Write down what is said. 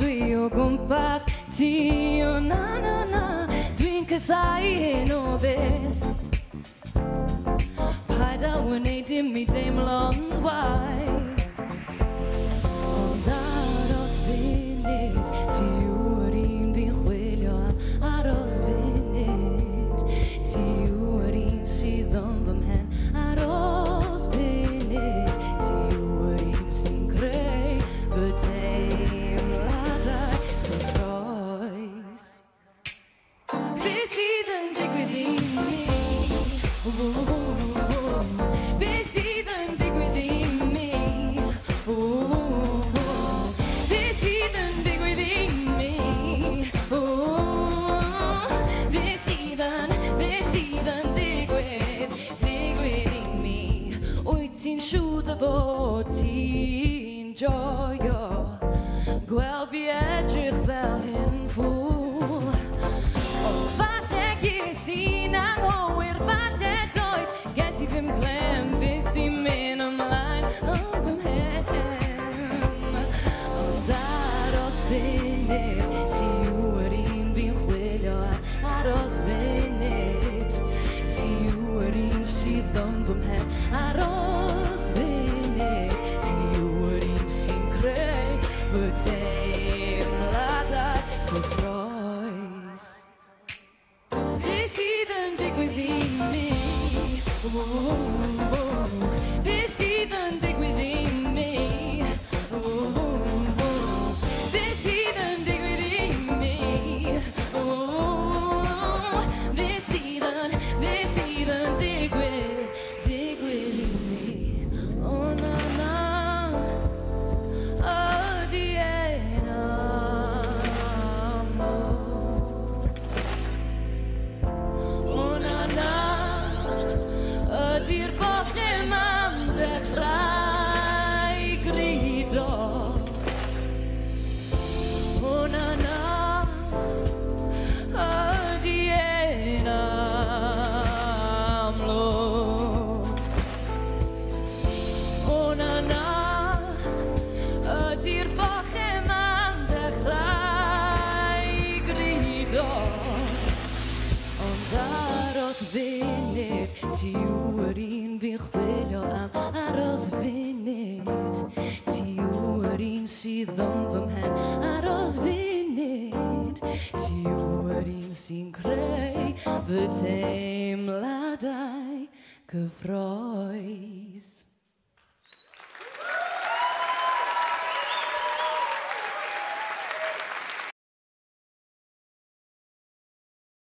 dwi o gwmpas ti o na dwi'n casau hyn o beth paid â wneud dim i deimlo'n waith ond aros funud ti yw'r un fi'n chwilio am aros funud ti yw'r un sydd yn fy mhen aros funud ti yw'r un sy'n creu fy teimladau cyffrous beth sydd yn digwydd i mi beth sydd yn digwydd i mi beth sydd yn digwydd i mi beth sydd yn digwydd i mi wyt ti'n siŵr dy bod ti'n joio gweld fi edrych fel hyn ffwl ond falle ges i'n anghywir falle does gen ti ddim clem beth sy'n mynd ymlaen o fy mhen ond aros funud ti yw'r un fi'n chwilio am aros funud ti yw'r un sydd yn fy mhen aros funud ti yw'r un sy'n creu fy teimladau cyffrous beth sydd yn digwydd i mi beth sydd yn digwydd i mi beth sydd yn digwydd i mi beth sydd yn digwydd i mi o na na ydi e'n amor o na na ydi'r bochem am dechrau grido o na na ydi e'n amlwg o na na ydi'r bochem am dechrau grido ond aros funud ti yw'r un fi'n chwilio am aros funud ti yw'r un sydd yn fy mhen aros funud ti yw'r un sy'n creu fy teimladau cyffrous